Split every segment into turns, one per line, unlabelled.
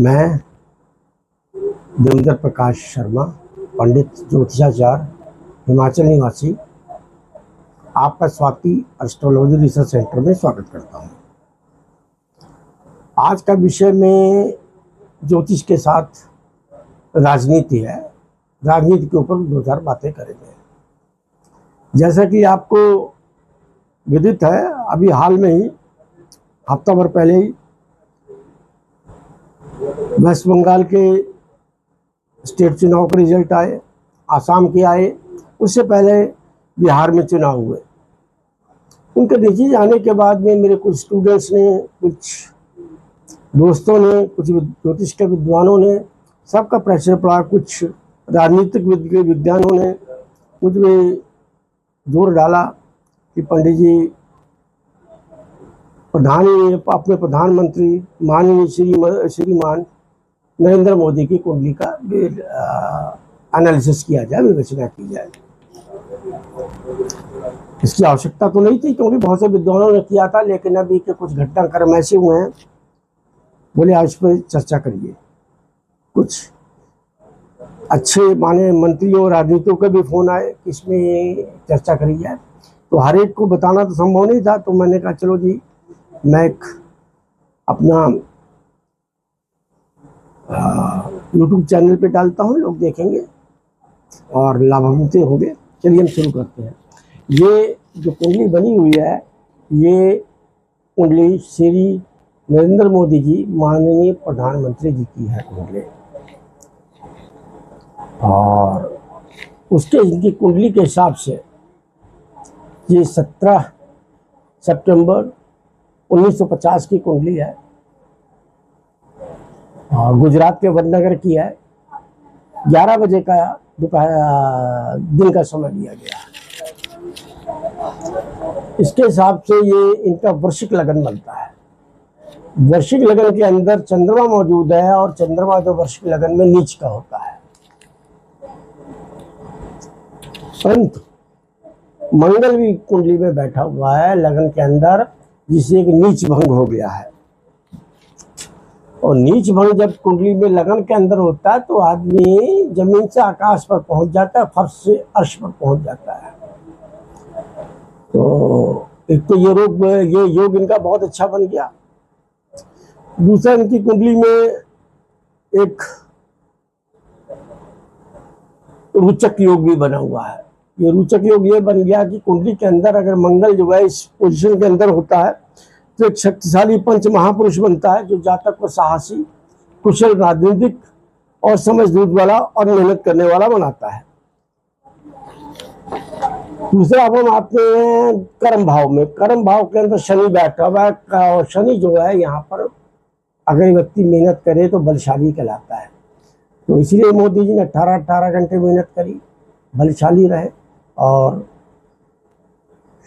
मैं देवेंद्र प्रकाश शर्मा, पंडित ज्योतिषाचार्य, हिमाचल निवासी, आपका स्वाति एस्ट्रोलॉजी रिसर्च सेंटर में स्वागत करता हूं। आज का विषय में ज्योतिष के साथ राजनीति है। राजनीति के ऊपर 2-4 बातें करेंगे। जैसा कि आपको विदित है, अभी हाल में ही हफ्ता भर पहले ही वेस्ट बंगाल के स्टेट चुनाव के रिजल्ट आए, आसाम के आए, उससे पहले बिहार में चुनाव हुए। उनके नतीजे आने के बाद में मेरे कुछ स्टूडेंट्स ने, कुछ दोस्तों ने, कुछ ज्योतिष के विद्वानों ने सबका प्रेशर पड़ा। कुछ राजनीतिक विज्ञानों ने मुझ में जोर डाला कि पंडित जी अपने प्रधानमंत्री माननीय श्रीमान नरेंद्र मोदी की कुंडली का एनालिसिस किया जाए, विवेचना की जाए। इसकी आवश्यकता तो नहीं थी, क्योंकि बहुत से विद्वानों ने किया था, लेकिन अभी के कुछ घटनाक्रम ऐसे हुए हैं, बोले आज पर चर्चा करिए। कुछ अच्छे माने मंत्रियों, राजनीतियों के भी फोन आए कि इसमें चर्चा करी जाए। तो हर एक को बताना तो संभव नहीं था, तो मैंने कहा चलो जी, मैं एक अपना YouTube चैनल पे डालता हूँ, लोग देखेंगे और लाभान्वित होंगे। चलिए हम शुरू करते हैं। ये जो कुंडली बनी हुई है, ये कुंडली श्री नरेंद्र मोदी जी माननीय प्रधानमंत्री जी की है कुंडली, और उसके इनकी कुंडली के हिसाब से ये 17 सितंबर 1950 की कुंडली है, और गुजरात के वडनगर की है। 11 बजे का दोपहर दिन का समय दिया गया है। इसके हिसाब से ये इनका वृश्चिक लगन बनता है। वृश्चिक लगन के अंदर चंद्रमा मौजूद है, और चंद्रमा जो वृश्चिक लगन में नीच का होता है, परंतु मंगल भी कुंडली में बैठा हुआ है लगन के अंदर, जिसे एक नीच भंग हो गया है। और नीच भंग जब कुंडली में लगन के अंदर होता है तो आदमी जमीन से आकाश पर पहुंच जाता है, फर्श से अर्श पर पहुंच जाता है। तो एक तो ये योग इनका बहुत अच्छा बन गया। दूसरा, इनकी कुंडली में एक रोचक योग भी बना हुआ है। ये रोचक योग ये बन गया कि कुंडली के अंदर अगर मंगल जो है इस पोजीशन के अंदर होता है तो एक शक्तिशाली पंच महापुरुष बनता है, जो जातक को साहसी, कुशल, राजनीतिक और समझबूझ वाला और मेहनत करने वाला बनाता है। दूसरा, अब हम आते हैं कर्म भाव में। कर्म भाव के अंदर शनि बैठा हुआ है, और शनि जो है यहाँ पर अगर व्यक्ति मेहनत करे तो बलशाली कहलाता है। तो इसलिए मोदी जी ने 18 घंटे मेहनत करी, बलशाली रहे, और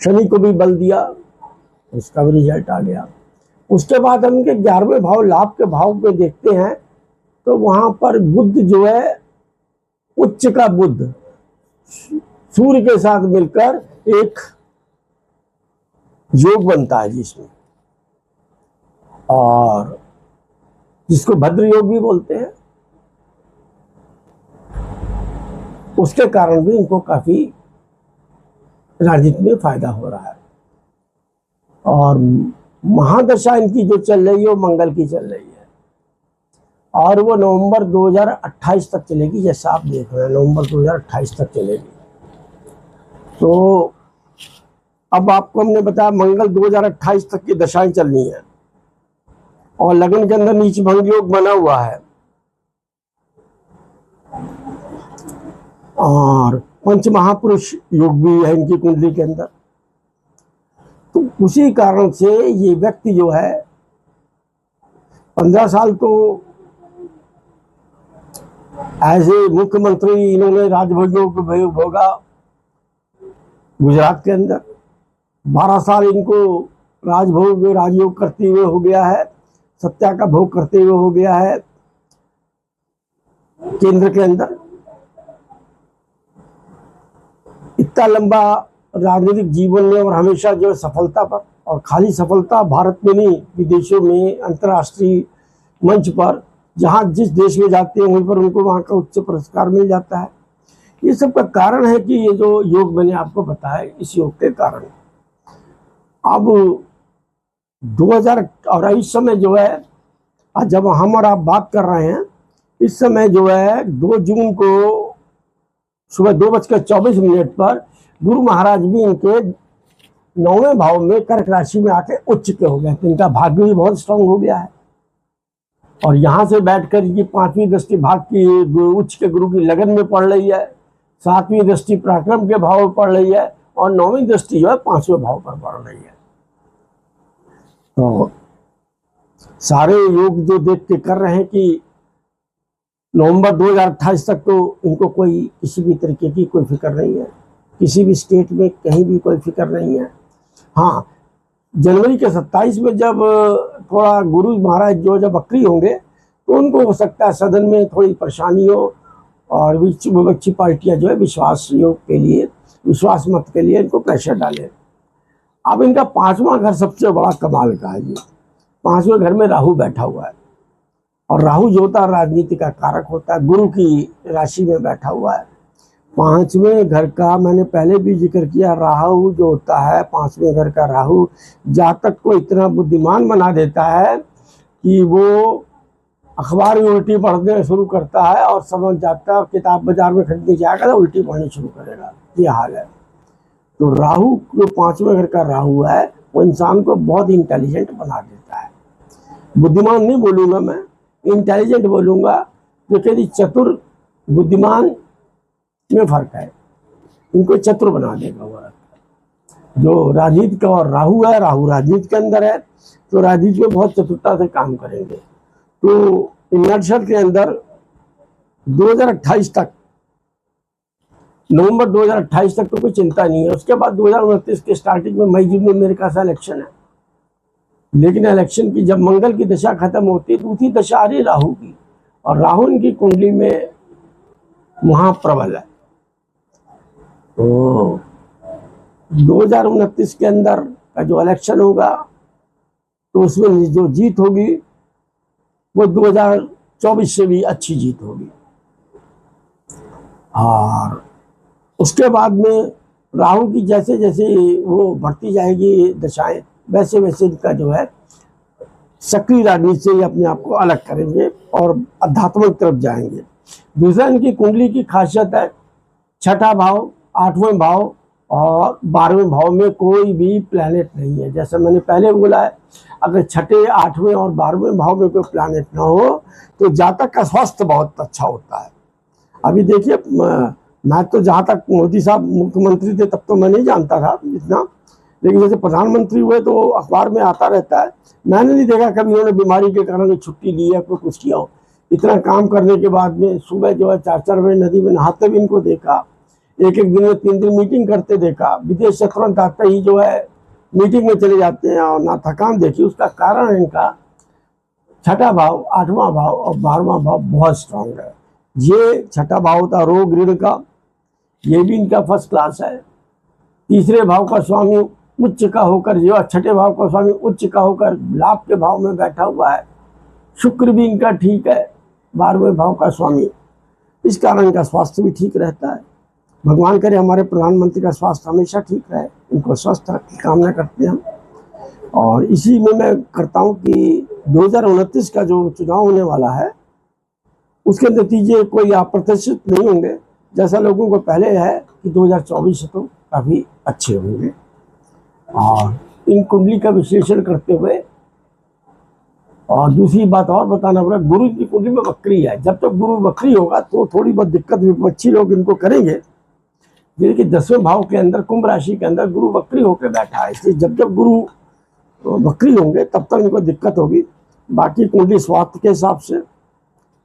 शनि को भी बल दिया, उसका भी रिजल्ट आ गया। उसके बाद हम इनके 11वें भाव, लाभ के भाव पे देखते हैं, तो वहां पर बुध जो है, उच्च का बुध सूर्य के साथ मिलकर एक योग बनता है जिसमें, और जिसको भद्र योग भी बोलते हैं। उसके कारण भी इनको काफी राजनीति में फायदा हो रहा है। और महादशा इनकी जो चल रही है वो मंगल की चल रही है, और वो नवंबर 2028 तक चलेगी। जैसा आप देख रहे हैं, नवंबर 2028 तक चलेगी। तो अब आपको हमने बताया मंगल 2028 तक की दशाएं चलनी है, और लगन के अंदर नीच भंग योग बना हुआ है, और पंच महापुरुष योग भी है इनकी कुंडली के अंदर। तो उसी कारण से ये व्यक्ति जो है 15 साल तो एज ए मुख्यमंत्री इन्होंने राजभोग भोगा गुजरात के अंदर। 12 साल इनको राजयोग करते हुए हो गया है, सत्ता का भोग करते हुए हो गया है केंद्र के अंदर। इतना लंबा राजनीतिक जीवन में, और हमेशा जो सफलता पर, और खाली सफलता भारत में नहीं, विदेशों में, अंतर्राष्ट्रीय मंच पर जहाँ जिस देश में जाते हैं वहीं पर उनको वहाँ का उच्च पुरस्कार मिल जाता है। ये सब का कारण है कि ये जो योग मैंने आपको बताया, इस योग के कारण अब 2000 और इस समय जो है, जब हम और आप बात कर रहे हैं, इस समय जो है 2 जून को सुबह 2:24 पर गुरु महाराज भी इनके 9वें भाव में कर्क राशि में आके उच्च के हो गए। तो इनका भाग्य भी बहुत स्ट्रांग हो गया है। और यहाँ से बैठकर ये 5वीं दृष्टि भाग की उच्च के गुरु की लगन में पड़ रही है, 7वीं दृष्टि पराक्रम के भाव में पड़ रही है, और 9वीं दृष्टि जो है 5वें भाव पर पड़ रही है। तो सारे योग जो देख के कर रहे हैं कि नवंबर 2028 तक तो इनको कोई किसी भी तरीके की कोई फिक्र नहीं है, किसी भी स्टेट में कहीं भी कोई फिक्र नहीं है। हाँ, जनवरी के 27 में जब थोड़ा गुरु महाराज जो जब वक्री होंगे तो उनको हो सकता है सदन में थोड़ी परेशानी हो, और विपक्षी पार्टियां जो है विश्वास योग के लिए, विश्वास मत के लिए इनको प्रेशर डालें। अब इनका 5वां घर सबसे बड़ा कमाल का है जी। 5वें घर में राहु बैठा हुआ है, और राहु जो होता है राजनीति का कारक होता है, गुरु की राशि में बैठा हुआ है। 5वें घर का मैंने पहले भी जिक्र किया, राहु जो होता है 5वें घर का राहु जातक को इतना बुद्धिमान बना देता है कि वो अखबार में उल्टी पढ़ने शुरू करता है, और समझ जाता है किताब बाजार में खरीदने जाएगा तो उल्टी पढ़नी शुरू करेगा। ये हाल है। तो राहु जो 5वें घर का राहु है वो इंसान को बहुत इंटेलिजेंट बना देता है। बुद्धिमान नहीं बोलूँगा मैं, इंटेलिजेंट बोलूँगा। देखिए, चतुर बुद्धिमान में फर्क है, इनको चतुर बना देगा वो। जो राजनीति का और राहु है, राहु राजनीति के अंदर है, तो राजनीति में बहुत चतुरता से काम करेंगे। तो इनर्शल के अंदर 2028 तक, नवंबर 2028 तक तो कोई चिंता नहीं है। उसके बाद 2029 के स्टार्टिंग में मई जून में मेरे ख्याल से इलेक्शन है, लेकिन इलेक्शन की जब मंगल की दशा खत्म होती है तो उसी दशा आ रही राहु की, और राहु इनकी कुंडली में वहां प्रबल है। तो 2029 के अंदर का जो इलेक्शन होगा तो उसमें जो जीत होगी वो 2024 से भी अच्छी जीत होगी। और उसके बाद में राहु की जैसे जैसे वो बढ़ती जाएगी दशाएं, वैसे वैसे इनका जो है सक्रिय राजनीति से अपने आप को अलग करेंगे और आध्यात्मिक तरफ जाएंगे। दूसरा, इनकी कुंडली की खासियत है 6ठा भाव, 8वें भाव और 12वें भाव में कोई भी प्लैनेट नहीं है। जैसे मैंने पहले बोला है, अगर 6ठे, 8वें और 12वें भाव में कोई प्लैनेट ना हो तो जातक का स्वास्थ्य बहुत अच्छा होता है। अभी देखिए, मैं तो जहाँ तक मोदी साहब मुख्यमंत्री थे तब तो मैं नहीं जानता था इतना, लेकिन जैसे प्रधानमंत्री हुए तो अखबार में आता रहता है। मैंने नहीं देखा कभी उन्होंने बीमारी के कारण छुट्टी ली है, कोई कुछ किया हो। इतना काम करने के बाद में सुबह जो है 4-4 बजे नदी में नहाते भी इनको देखा, एक दिन में 3 दिन मीटिंग करते देखा। विदेश से तुरंत आते ही जो है मीटिंग में चले जाते हैं और ना थकान देखी। उसका कारण इनका 6ठा भाव, 8वां भाव और 12वां भाव बहुत स्ट्रांग है। ये 6ठा भाव होता रोग ऋण का, ये भी इनका फर्स्ट क्लास है। 3रे भाव का स्वामी उच्च का होकर, जो 6ठे भाव का स्वामी उच्च का होकर लाभ के भाव में बैठा हुआ है। शुक्र भी इनका ठीक है, 12वें भाव का स्वामी। इस कारण इनका स्वास्थ्य भी ठीक रहता है। भगवान करे हमारे प्रधानमंत्री का स्वास्थ्य हमेशा ठीक रहे, इनको स्वस्थ रखने की कामना करते हैं हम। और इसी में मैं करता हूँ कि 2029 का जो चुनाव होने वाला है उसके नतीजे कोई अप्रत्याशित नहीं होंगे, जैसा लोगों को पहले है कि 2024 तो काफ़ी अच्छे होंगे। और इन कुंडली का विश्लेषण करते हुए, और दूसरी बात और बताना पड़ा, गुरु की कुंडली में वक्री है। जब तक गुरु वक्री होगा तो थोड़ी बहुत दिक्कत विपक्षी लोग इनको करेंगे। जैसे कि 10वें भाव के अंदर, कुंभ राशि के अंदर गुरु वक्री होकर बैठा है, इसलिए जब जब गुरु वक्री होंगे तब तक इनको दिक्कत होगी। बाकी कुंडली स्वास्थ्य के हिसाब से,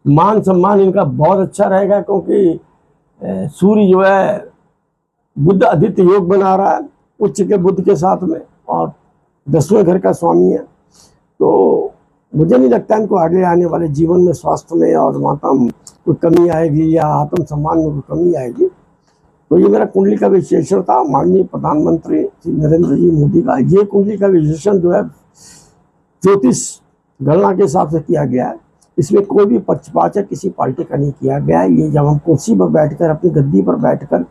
मान सम्मान इनका बहुत अच्छा रहेगा, क्योंकि सूर्य जो है बुध आदित्य योग बना रहा है उच्च के बुध के साथ में, और 10वें घर का स्वामी है। तो मुझे नहीं लगता इनको आगे आने वाले जीवन में स्वास्थ्य में और माता कोई कमी आएगी या आत्म सम्मान में कोई कमी आएगी। तो ये मेरा कुंडली का विश्लेषण था माननीय प्रधानमंत्री श्री नरेंद्र जी मोदी का। ये कुंडली का विश्लेषण जो है ज्योतिष गणना के हिसाब से किया गया है। इसमें कोई भी पक्षपात किसी पार्टी का नहीं किया गया है। ये जब हम कुर्सी पर बैठकर, अपनी गद्दी पर बैठकर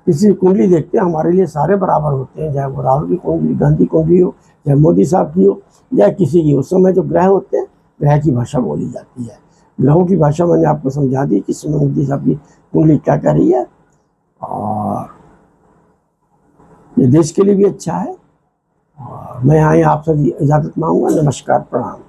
किसी की कुंडली देखते हैं, हमारे लिए सारे बराबर होते हैं, चाहे वो राहुल की कुंडली, गांधी कुंडली हो, चाहे मोदी साहब की हो, या किसी की। उस समय जो ग्रह होते हैं, ग्रह की भाषा बोली जाती है। ग्रहों की भाषा मैंने आपको समझा दी कि इसमें मोदी साहब की कुंडली क्या कह रही है, और ये देश के लिए भी अच्छा है। और मैं यहाँ आपसे इजाज़त मांगूंगा। नमस्कार, प्रणाम।